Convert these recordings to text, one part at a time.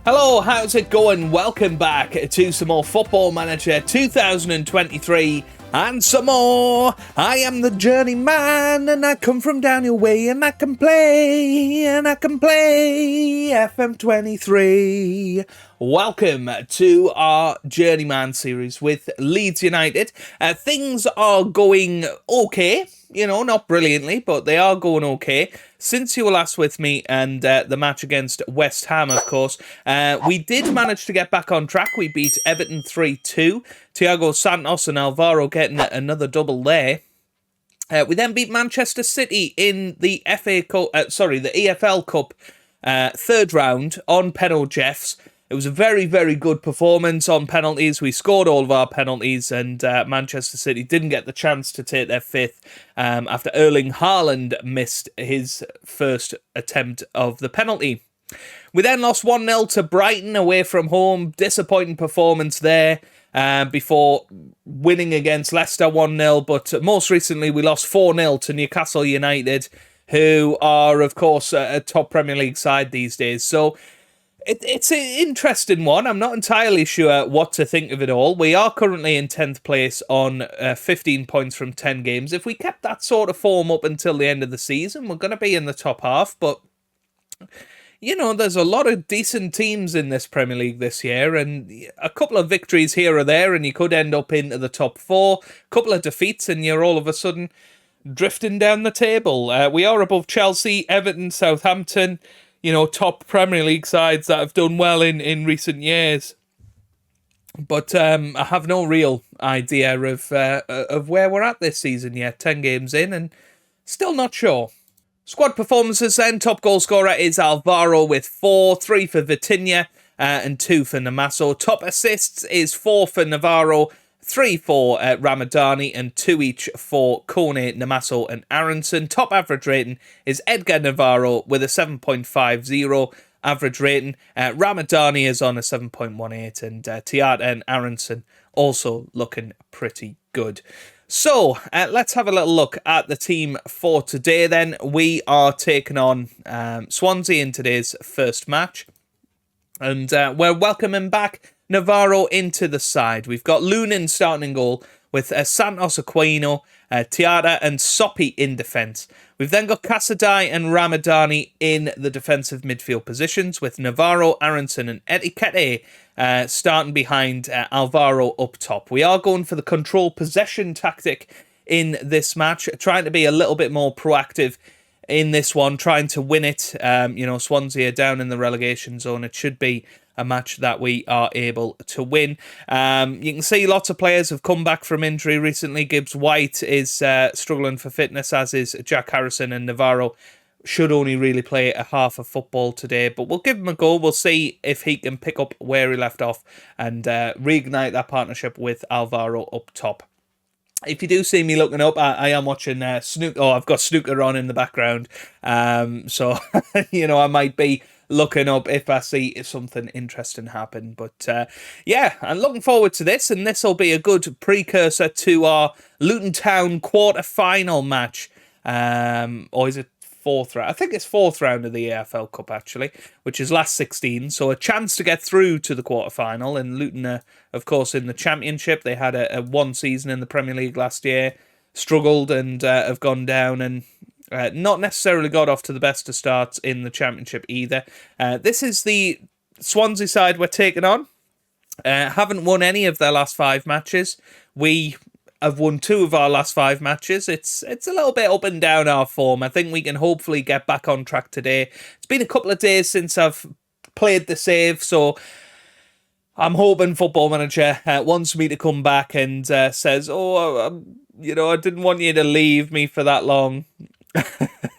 Hello, how's it going? Welcome back to some more Football Manager 2023 and some more. I am the Journeyman and I come from down your way and I can play FM23. Welcome to our Journeyman series with Leeds United. Things are going okay, not brilliantly, but they are going okay. Since you were last with me and the match against West Ham, of course, we did manage to get back on track. We beat Everton 3-2. Thiago Santos and Alvaro getting another double there. We then beat Manchester City in the the EFL Cup third round on penalty jeffs. It was a very, very good performance on penalties. We scored all of our penalties and Manchester City didn't get the chance to take their fifth after Erling Haaland missed his first attempt of the penalty. We then lost 1-0 to Brighton away from home. Disappointing performance there before winning against Leicester 1-0. But most recently we lost 4-0 to Newcastle United, who are, of course, a top Premier League side these days. So it's an interesting one. I'm not entirely sure what to think of it all. We are currently in 10th place on 15 points from 10 games. If we kept that sort of form up until the end of the season, we're going to be in the top half. But, there's a lot of decent teams in this Premier League this year. And a couple of victories here or there, and you could end up into the top four. A couple of defeats, and you're all of a sudden drifting down the table. We are above Chelsea, Everton, Southampton, top Premier League sides that have done well in recent years. But I have no real idea of where we're at this season yet. 10 games in and still not sure. Squad performances then. Top goal scorer is Alvaro with 4, 3 for VITINHA and 2 for Namaso. Top assists is 4 for Navarro, 3 for Ramadani and 2 each for Kone, Namaso and Aronson. Top average rating is Edgar Navarro with a 7.50 average rating. Ramadani is on a 7.18 and Tiata and Aronson also looking pretty good. So let's have a little look at the team for today then. We are taking on Swansea in today's first match. And we're welcoming back Navarro into the side. We've got Lunin starting in goal with Santos Aquino, Tiata and Soppy in defence. We've then got Casadei and Ramadani in the defensive midfield positions with Navarro, Aronson and Etiquette starting behind Alvaro up top. We are going for the control possession tactic in this match, trying to be a little bit more proactive in this one, trying to win it. Swansea are down in the relegation zone. It should be a match that we are able to win. You can see lots of players have come back from injury recently. Gibbs White is struggling for fitness, as is Jack Harrison, and Navarro should only really play a half of football today, but we'll give him a go. We'll see if he can pick up where he left off and reignite that partnership with Alvaro up top. If you do see me looking up, I am watching Snooker. Oh, I've got Snooker on in the background. So, I might be looking up if I see something interesting happen. But, I'm looking forward to this. And this will be a good precursor to our Luton Town quarter-final match. Or is it fourth round? I think it's fourth round of the AFL Cup, actually, which is last 16. So a chance to get through to the quarter-final. And Luton are, of course, in the Championship. They had a one season in the Premier League last year, struggled and have gone down and not necessarily got off to the best of starts in the Championship either. This is the Swansea side we're taking on. Haven't won any of their last 5 matches. We have won 2 of our last 5 matches. It's a little bit up and down our form. I think we can hopefully get back on track today. It's been a couple of days since I've played the save, so I'm hoping Football Manager wants me to come back and says, I didn't want you to leave me for that long.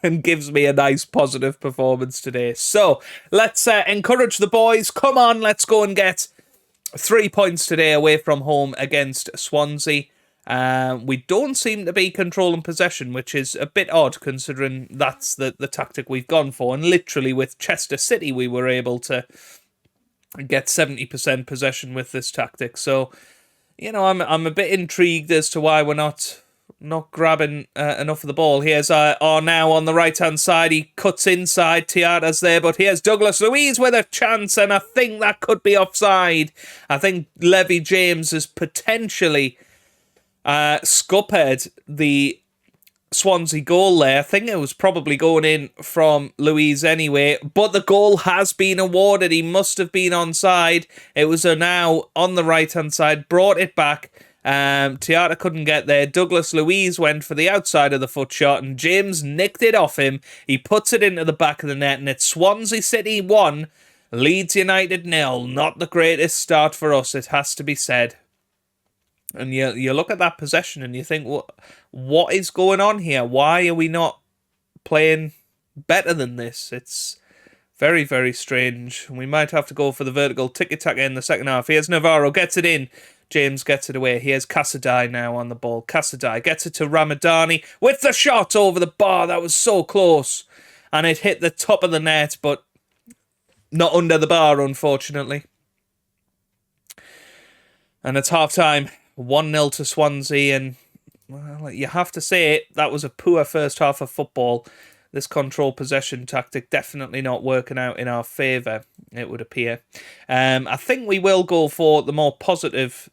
And gives me a nice positive performance today. So let's encourage the boys. Come on, let's go and get 3 points today away from home against Swansea. We don't seem to be controlling possession, which is a bit odd considering that's the tactic we've gone for. And literally with Chester City, we were able to get 70% possession with this tactic. So, I'm a bit intrigued as to why we're not not grabbing enough of the ball. Here's now on the right-hand side. He cuts inside. Tiata's there, but here's Douglas Luiz with a chance, and I think that could be offside. I think Levy James has potentially scuppered the Swansea goal there. I think it was probably going in from Luiz anyway, but the goal has been awarded. He must have been onside. It was now on the right-hand side, brought it back. Tiata couldn't get there. Douglas Luiz went for the outside of the foot shot, and James nicked it off him. He puts it into the back of the net, and it's Swansea City 1, Leeds United 0. Not the greatest start for us, it has to be said. And you look at that possession and you think, what is going on here? Why are we not playing better than this? It's very, very strange. We might have to go for the vertical tiki-taka in the second half. Here's Navarro, gets it in. James gets it away. Here's Casadei now on the ball. Casadei gets it to Ramadani with the shot over the bar. That was so close. And it hit the top of the net, but not under the bar, unfortunately. And it's half-time. 1-0 to Swansea, and well, you have to say that was a poor first half of football. This control possession tactic definitely not working out in our favour, it would appear. I think we will go for the more positive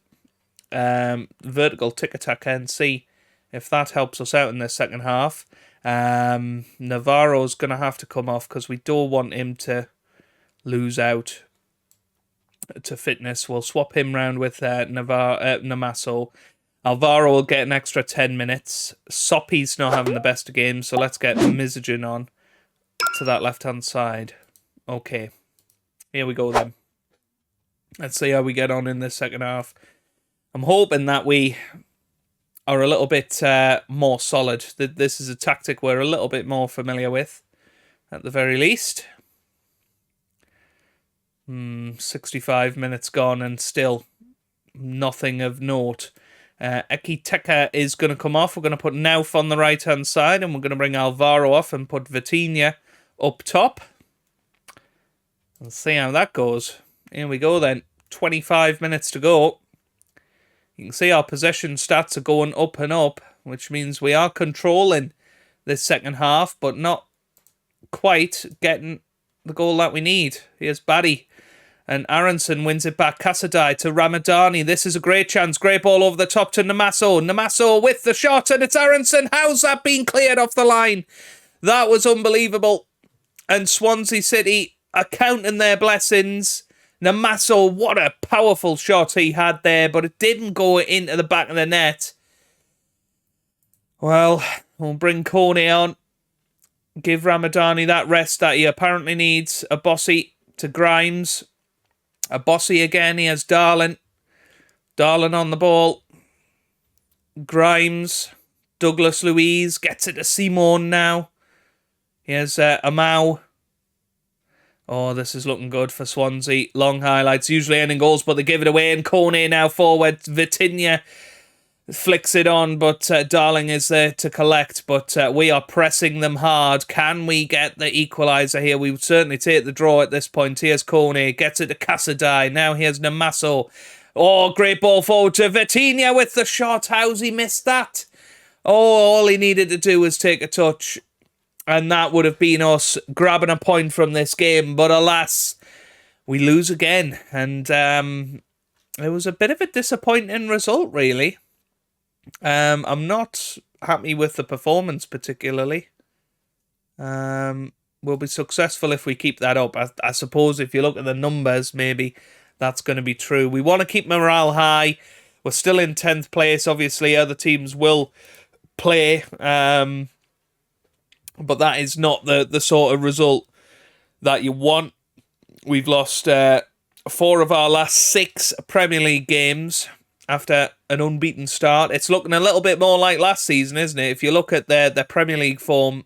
vertical tiki-taka and see if that helps us out in the second half. Navarro's going to have to come off because we don't want him to lose out to fitness. We'll swap him round with Namaso. Alvaro will get an extra 10 minutes. Soppy's not having the best of games, so let's get Mizogen on to that left-hand side. Okay, here we go then. Let's see how we get on in this second half. I'm hoping that we are a little bit more solid. This is a tactic we're a little bit more familiar with, at the very least. 65 minutes gone and still nothing of note. Ekiteka is going to come off. We're going to put Nauf on the right-hand side, and we're going to bring Alvaro off and put VITINHA up top. Let's see how that goes. Here we go then. 25 minutes to go. You can see our possession stats are going up and up, which means we are controlling this second half, but not quite getting the goal that we need. Here's Baddy. And Aronson wins it back. Casadei to Ramadani. This is a great chance. Great ball over the top to Namaso. Namaso with the shot, and it's Aronson. How's that been cleared off the line? That was unbelievable. And Swansea City are counting their blessings. Namaso, what a powerful shot he had there, but it didn't go into the back of the net. Well, we'll bring Kone on. Give Ramadani that rest that he apparently needs. A Bossy to Grimes. A Bossy again. He has Darlin. Darlin on the ball. Grimes. Douglas Luiz gets it to Simon now. Here's Amau. Oh, this is looking good for Swansea. Long highlights. Usually ending goals, but they give it away. And Kone now forward. VITINHA flicks it on, but Darling is there to collect. But we are pressing them hard. Can we get the equaliser here? We would certainly take the draw at this point. Here's Kone, gets it to Casadei. Now here's Namaso. Oh, great ball forward to VITINHA with the shot. How's he missed that? Oh, all he needed to do was take a touch, and that would have been us grabbing a point from this game. But alas, we lose again. And it was a bit of a disappointing result, really. I'm not happy with the performance particularly. We'll be successful if we keep that up. I suppose if you look at the numbers, maybe that's going to be true. We want to keep morale high. We're still in 10th place. Obviously, other teams will play. But that is not the sort of result that you want. We've lost 4 of our last 6 Premier League games after an unbeaten start. It's looking a little bit more like last season, isn't it? If you look at their Premier League form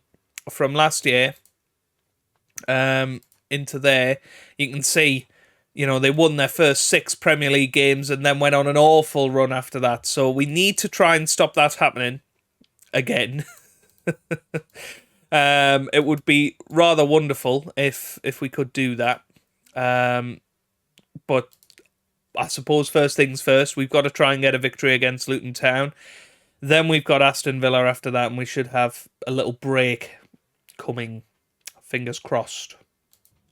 from last year into there, you can see, you know, they won their first 6 Premier League games and then went on an awful run after that. So we need to try and stop that happening again. It would be rather wonderful if we could do that. But I suppose first things first, we've got to try and get a victory against Luton Town. Then we've got Aston Villa after that, and we should have a little break coming. Fingers crossed.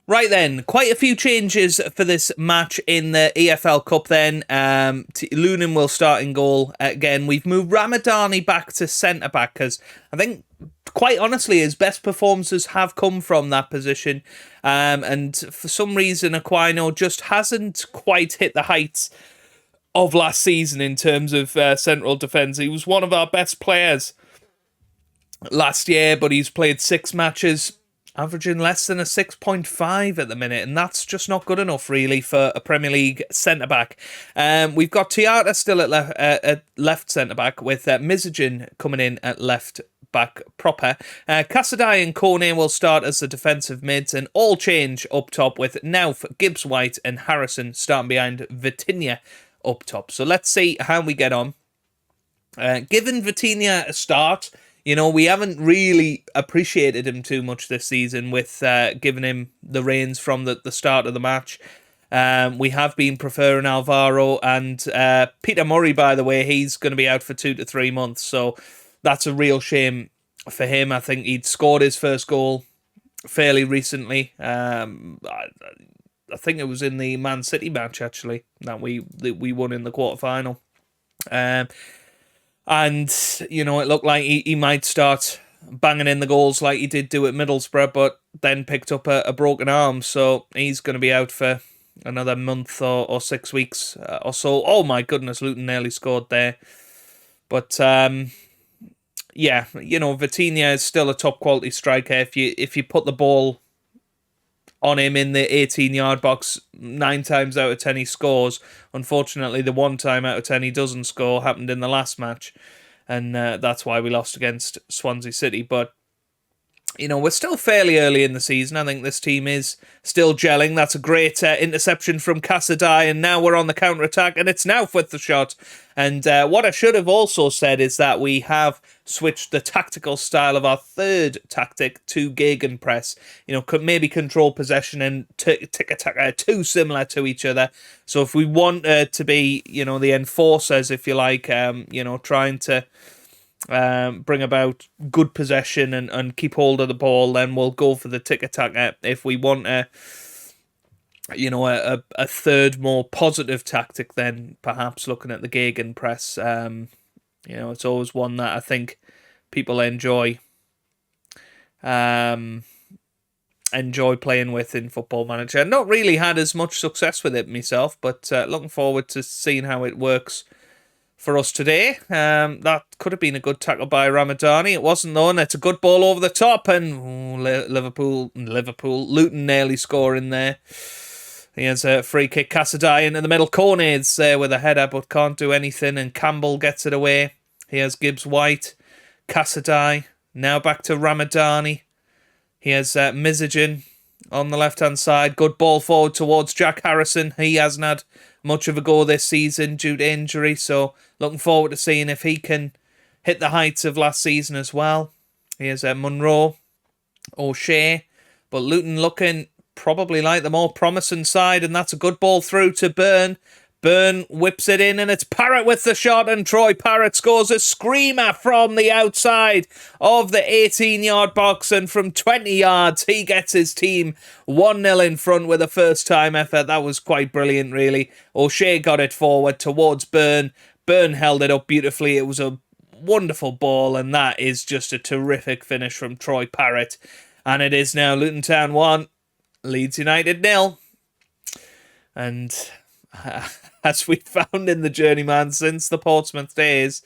Right then, quite a few changes for this match in the EFL Cup then. Lunan will start in goal again. We've moved Ramadani back to centre-back because I think, quite honestly, his best performances have come from that position. And for some reason, Aquino just hasn't quite hit the heights of last season in terms of central defence. He was one of our best players last year, but he's played 6 matches, averaging less than a 6.5 at the minute, and that's just not good enough, really, for a Premier League centre-back. We've got Tiata still at left centre-back, with Mizogin coming in at left-back proper. Casadei and Kone will start as the defensive mids, and all change up top with Nauf, Gibbs-White and Harrison starting behind VITINHA up top. So let's see how we get on. Given VITINHA a start, you know, we haven't really appreciated him too much this season with giving him the reins from the start of the match. We have been preferring Alvaro and Peter Murray, by the way. He's going to be out for 2 to 3 months, so that's a real shame for him. I think he'd scored his first goal fairly recently. I think it was in the Man City match, actually, that we won in the quarter-final. And, you know, it looked like he might start banging in the goals like he did do at Middlesbrough, but then picked up a broken arm. So he's going to be out for another month or 6 weeks or so. Oh, my goodness, Luton nearly scored there. But, yeah, you know, VITINHA is still a top-quality striker. If you put the ball on him in the 18-yard box, 9 times out of 10 he scores. Unfortunately, the 1 time out of 10 he doesn't score happened in the last match, and that's why we lost against Swansea City. But, you know, we're still fairly early in the season. I think this team is still gelling. That's a great interception from Casadei, and now we're on the counter-attack, and it's Nauf with the shot. And what I should have also said is that we have switched the tactical style of our third tactic to gegenpress. You know, could maybe control possession and tick-a-tack are too similar to each other. So if we want to be, you know, the enforcers, if you like, you know, trying to bring about good possession and keep hold of the ball, then we'll go for the tick-a-tack. If we want a third more positive tactic, then perhaps looking at the gegenpress. You know, it's always one that I think people enjoy playing with in Football Manager. Not really had as much success with it myself, but looking forward to seeing how it works for us today. That could have been a good tackle by Ramadani. It wasn't, though, and it's a good ball over the top, and Luton nearly scoring there. He has a free kick. Casadei into the middle. Cornet's there with a header, but can't do anything, and Campbell gets it away. He has Gibbs-White. Casadei. Now back to Ramadani. He has Mizogin on the left-hand side. Good ball forward towards Jack Harrison. He hasn't had much of a go this season due to injury, so looking forward to seeing if he can hit the heights of last season as well. He has Munro. O'Shea. But Luton looking probably like the more promising side, and that's a good ball through to Byrne. Byrne whips it in, and it's Parrott with the shot, and Troy Parrott scores a screamer from the outside of the 18-yard box, and from 20 yards he gets his team 1-0 in front with a first-time effort. That was quite brilliant, really. O'Shea got it forward towards Byrne. Byrne held it up beautifully. It was a wonderful ball, and that is just a terrific finish from Troy Parrott. And it is now Luton Town 1, Leeds United 0. And as we found in the Journeyman since the Portsmouth days,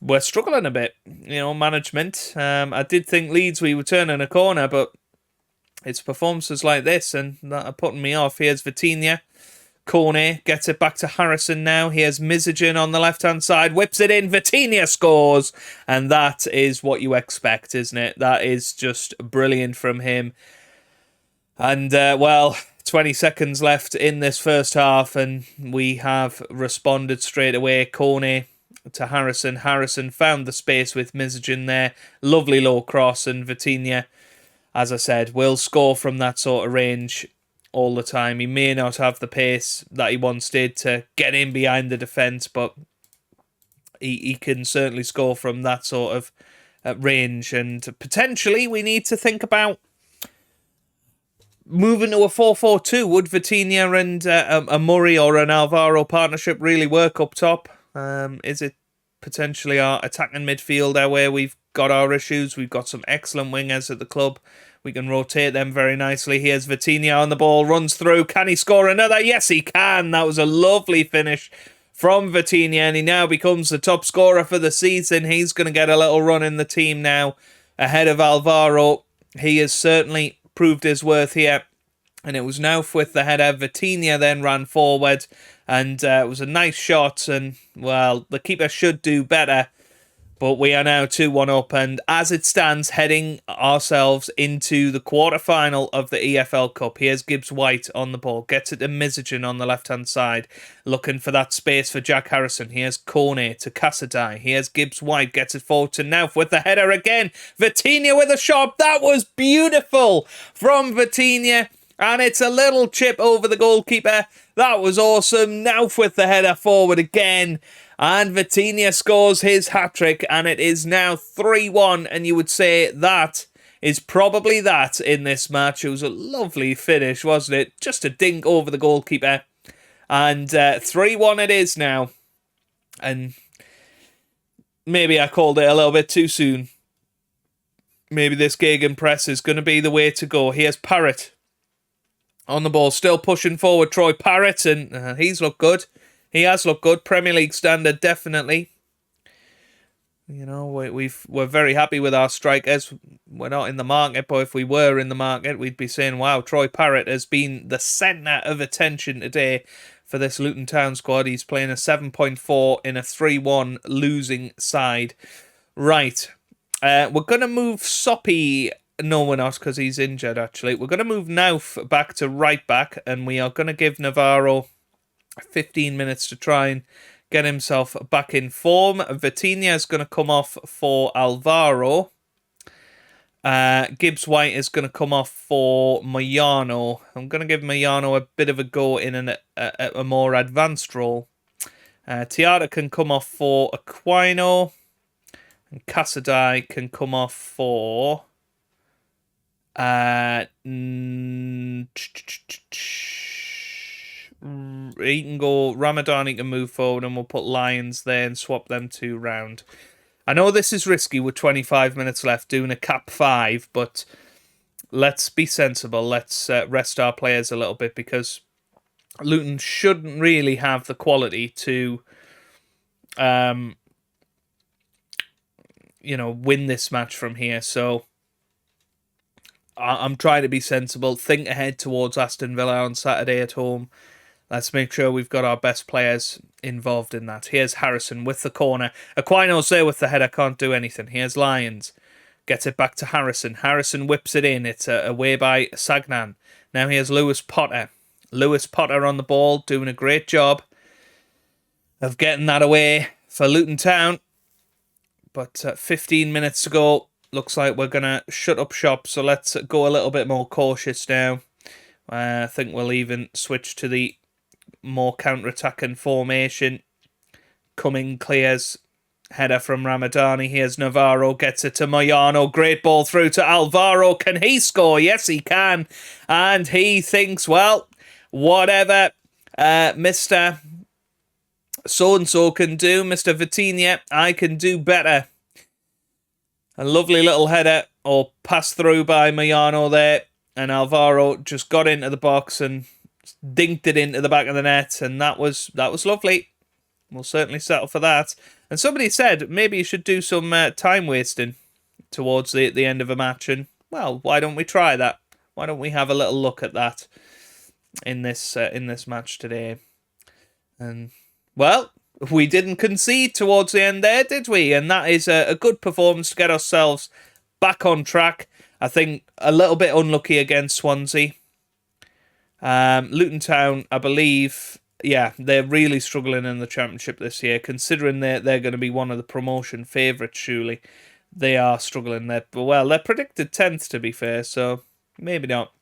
we're struggling a bit, you know, management. I did think Leeds, we were turning a corner, but it's performances like this and that are putting me off. Here's VITINHA. Kone gets it back to Harrison now. Here's Mizogin on the left-hand side. Whips it in. VITINHA scores. And that is what you expect, isn't it? That is just brilliant from him. And, 20 seconds left in this first half, and we have responded straight away. Kone to Harrison. Harrison found the space with Mizogin there. Lovely low cross, and VITINHA, as I said, will score from that sort of range all the time. He may not have the pace that he once did to get in behind the defence, but he can certainly score from that sort of range. And potentially we need to think about moving to a 4-4-2. Would VITINHA and a Murray or an Alvaro partnership really work up top? Is it potentially our attacking midfielder where we've got our issues? We've got some excellent wingers at the club. We can rotate them very nicely. Here's VITINHA on the ball, runs through. Can he score another? Yes, he can. That was a lovely finish from VITINHA, and he now becomes the top scorer for the season. He's going to get a little run in the team now ahead of Alvaro. He has certainly proved his worth here. And it was Nauf with the header. VITINHA then ran forward, and it was a nice shot. And, well, the keeper should do better. But we are now 2-1 up, and as it stands, heading ourselves into the quarter-final of the EFL Cup. Here's Gibbs-White on the ball. Gets it to Mizogen on the left-hand side, looking for that space for Jack Harrison. Here's Kone to Kassadai. Here's Gibbs-White, gets it forward to Nauf with the header again. VITINHA with a shot. That was beautiful from VITINHA, and it's a little chip over the goalkeeper. That was awesome. Nauf with the header forward again. And VITINHA scores his hat-trick, and it is now 3-1, and you would say that is probably that in this match. It was a lovely finish, wasn't it? Just a dink over the goalkeeper, and 3-1 it is now. And maybe I called it a little bit too soon. Maybe this gegenpress is going to be the way to go. Here's Parrott on the ball, still pushing forward, Troy Parrott, and he's looked good. He has looked good. Premier League standard, definitely. You know, we're very happy with our strikers. We're not in the market, but if we were in the market, we'd be saying, wow, Troy Parrott has been the centre of attention today for this Luton Town squad. He's playing a 7.4 in a 3-1 losing side. Right. We're going to move Soppy. No, we're not, because he's injured, actually. We're going to move Nauf back to right back, and we are going to give Navarro 15 minutes to try and get himself back in form. VITINHA is going to come off for Alvaro. Gibbs-White is going to come off for Moyano. I'm going to give Moyano a bit of a go in a more advanced role. Tiara can come off for Aquino. And Kassadai can come off for... he can go Ramadan, he can move forward, and we'll put Lions there and swap them two round. I know this is risky with 25 minutes left doing a cap 5, but let's be sensible. Let's rest our players a little bit, because Luton shouldn't really have the quality to win this match from here. So I'm trying to be sensible, think ahead towards Aston Villa on Saturday at home. Let's make sure we've got our best players involved in that. Here's Harrison with the corner. Aquino's there with the header, can't do anything. Here's Lyons. Gets it back to Harrison. Harrison whips it in. It's away by Sagnan. Now here's Lewis Potter. Lewis Potter on the ball, doing a great job of getting that away for Luton Town. But 15 minutes to go. Looks like we're going to shut up shop. So let's go a little bit more cautious now. I think we'll even switch to the more counter-attacking formation. Cumming clears. Header from Ramadani. Here's Navarro. Gets it to Moyano. Great ball through to Alvaro. Can he score? Yes, he can. And he thinks, well, whatever Mr. So-and-so can do, Mr. VITINHA, I can do better. A lovely little header or pass through by Moyano there. And Alvaro just got into the box and dinked it into the back of the net, and that was lovely. We'll certainly settle for that. And somebody said maybe you should do some time wasting towards the end of a match, and well, why don't we try that? Why don't we have a little look at that in this match today? And well, we didn't concede towards the end there, did we? And that is a good performance to get ourselves back on track. I think a little bit unlucky against Swansea. Luton Town, I believe, they're really struggling in the Championship this year, considering they're going to be one of the promotion favourites, surely. They are struggling there. Well, they're predicted 10th, to be fair, so maybe not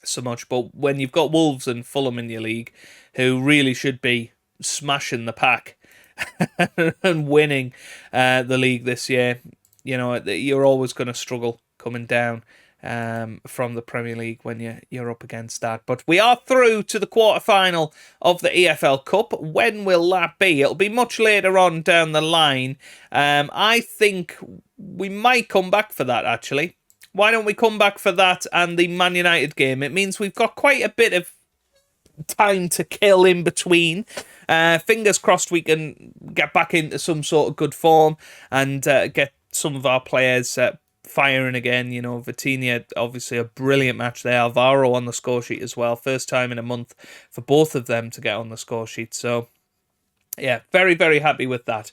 so much. But when you've got Wolves and Fulham in your league, who really should be smashing the pack, and winning the league this year. You know, you're always going to struggle coming down from the Premier League when you're up against that. But we are through to the quarter-final of the EFL Cup. When will that be? It'll be much later on down the line. I think we might come back for that, actually. Why don't we come back for that and the Man United game? It means we've got quite a bit of time to kill in between. Fingers crossed we can get back into some sort of good form and get some of our players firing again. You know, VITINHA, obviously a brilliant match there. Alvaro on the score sheet as well. First time in a month for both of them to get on the score sheet. So, yeah, very, very happy with that.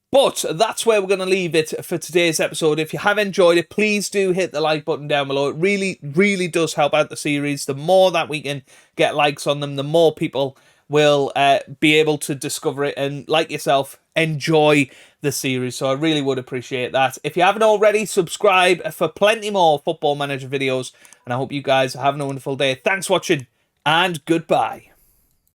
But that's where we're going to leave it for today's episode. If you have enjoyed it, please do hit the like button down below. It really, really does help out the series. The more that we can get likes on them, the more people will be able to discover it and, like yourself, enjoy the series. So I really would appreciate that. If you haven't already, subscribe for plenty more Football Manager videos. And I hope you guys are having a wonderful day. Thanks for watching and goodbye.